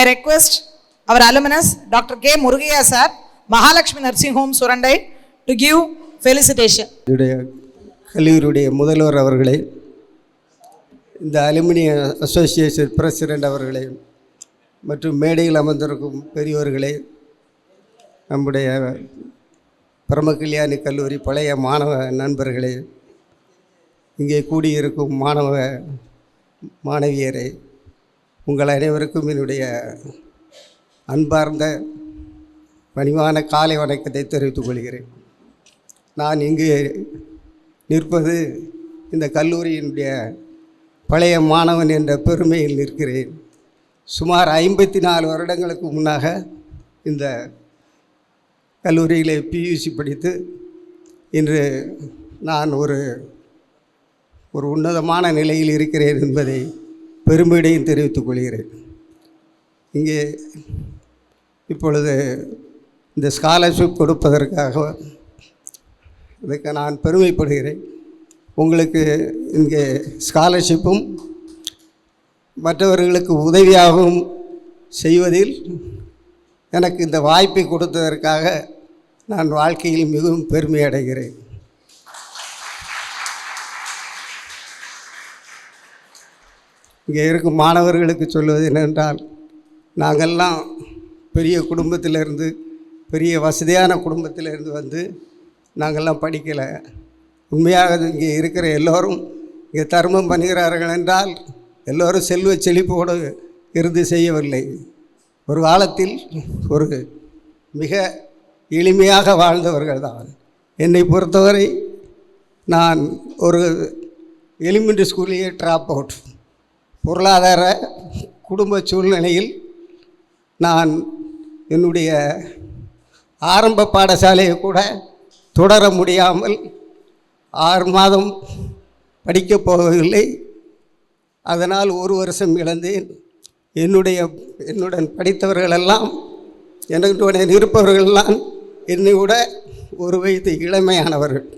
I request our alumnus, Dr. K. Murugaya sir, Mahalakshmi Nursing Home, Surandai, to give felicitation. கல்லூரியுடைய முதல்வர் அவர்களே, இந்த alumni association president அவர்களே மற்றும் மேடையில் அமர்ந்திருக்கும் பெரியோர்களே, நம்முடைய பரமகல்யாணி கல்லூரி பழைய மாணவ நண்பர்களே, இங்கே கூடியிருக்கும் மாணவ மாணவியரே, உங்கள் அனைவருக்கும் என்னுடைய அன்பார்ந்த பணிவான காலை வணக்கத்தை தெரிவித்துக் கொள்கிறேன். நான் இங்கு நிற்பது இந்த கல்லூரியினுடைய பழைய மாணவன் என்ற பெருமையில் நிற்கிறேன். சுமார் 54 வருடங்களுக்கு முன்னாக இந்த கல்லூரியிலே பியூசி படித்து இன்று நான் ஒரு உன்னதமான நிலையில் இருக்கிறேன் என்பதை பெருமையுடன் தெரிவித்துக் கொள்கிறேன். இங்கே இப்பொழுது இந்த ஸ்காலர்ஷிப் கொடுப்பதற்காக இதுக்கு நான் பெருமைப்படுகிறேன். உங்களுக்கு இங்கே ஸ்காலர்ஷிப்பும் மற்றவர்களுக்கு உதவியாகவும் செய்வதில் எனக்கு இந்த வாய்ப்பை கொடுத்ததற்காக நான் வாழ்க்கையில் மிகவும் பெருமை அடைகிறேன். இங்கே இருக்கும் மாணவர்களுக்கு சொல்வது என்னென்றால், நாங்கள்லாம் பெரிய குடும்பத்திலிருந்து, பெரிய வசதியான குடும்பத்திலிருந்து வந்து நாங்கள்லாம் படிக்கலை. உண்மையாக இங்கே இருக்கிற எல்லோரும் இங்கே தர்மம் பண்ணுகிறார்கள் என்றால் எல்லோரும் செல்வ செழிப்போடு இருந்து செய்யவில்லை. ஒரு காலத்தில் ஒரு மிக எளிமையாக வாழ்ந்தவர்கள் தான். என்னை பொறுத்தவரை நான் ஒரு எலிமெண்ட்ரி ஸ்கூல்லையே ட்ராப் அவுட். பொருளாதார குடும்ப சூழ்நிலையில் நான் என்னுடைய ஆரம்ப பாடசாலையை கூட தொடர முடியாமல் 6 மாதம் படிக்கப் போகவில்லை. அதனால் 1 வருஷம் இழந்தேன். என்னுடன் படித்தவர்களெல்லாம், என்னுடன் இருப்பவர்களெல்லாம் என்னை விட ஒரு வயது இளமையானவர்கள்.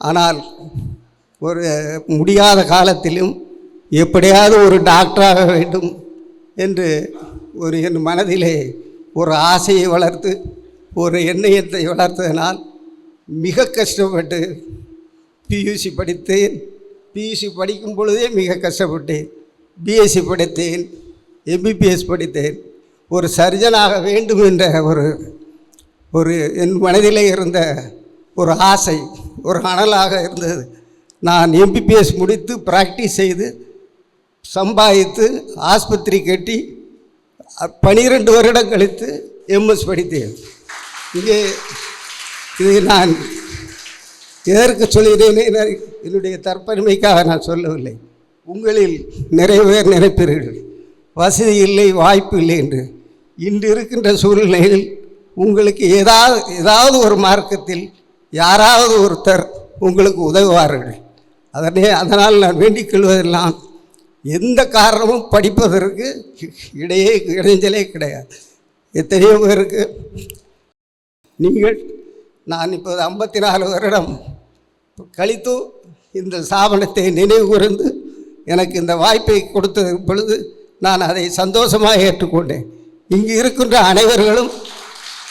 ஆனால் ஒரு முடியாத காலத்திலும் எப்படியாவது ஒரு டாக்டராக வேண்டும் என்று என் மனதிலே ஒரு ஆசையை வளர்த்து ஒரு எண்ணத்தை வளர்த்ததனால் மிக கஷ்டப்பட்டு பியூசி படித்தேன். பியூசி படிக்கும் பொழுதே மிக கஷ்டப்பட்டேன். பிஎஸ்சி படித்தேன், எம்பிபிஎஸ் படித்தேன். ஒரு சர்ஜனாக வேண்டும் என்ற ஒரு என் மனதிலே இருந்த ஒரு ஆசை, ஒரு அனலாக இருந்தது. நான் எம்பிபிஎஸ் முடித்து ப்ராக்டிஸ் செய்து சம்பாதித்து ஆஸ்பத்திரி கட்டி 12 வருடம் கழித்து எம்எஸ் படித்தேன். இங்கே இது நான் எதற்கு சொல்கிறேன், என்னுடைய தற்பெருமைக்காக நான் சொல்லவில்லை. உங்களில் நிறைய பேர் நினைப்பீர்கள் வசதி இல்லை, வாய்ப்பு இல்லை என்று. இன்று இருக்கின்ற சூழ்நிலையில் உங்களுக்கு ஏதாவது ஒரு மார்க்கத்தில் யாராவது ஒருத்தர் உங்களுக்கு உதவுவார்கள். அதனால் நான் வேண்டிக் கொள்வதெல்லாம், எந்த காரணமும் படிப்பதற்கு இடைஞ்சலே கிடையாது. எத்தனையோ பேருக்கு நான் இப்போது 54 வருடம் கழித்து இந்த ஸ்தாபனத்தை நினைவு கூர்ந்து எனக்கு இந்த வாய்ப்பை கொடுத்த பொழுது நான் அதை சந்தோஷமாக ஏற்றுக்கொண்டேன். இங்கு இருக்கின்ற அனைவர்களும்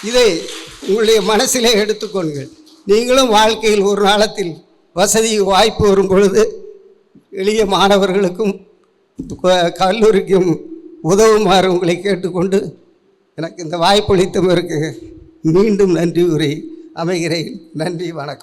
இதை உங்களுடைய மனசிலே எடுத்துக்கொள்ளுங்கள். நீங்களும் வாழ்க்கையில் ஒரு நாளத்தில் வசதி வாய்ப்பு வரும் பொழுது எளிய மாணவர்களுக்கும் கல்லூரிக்கும் உதவுமாறு உங்களை கேட்டுக்கொண்டு எனக்கு இந்த வாய்ப்பு அளித்தவருக்கு மீண்டும் நன்றி கூறி அமைகிறேன். நன்றி, வணக்கம்.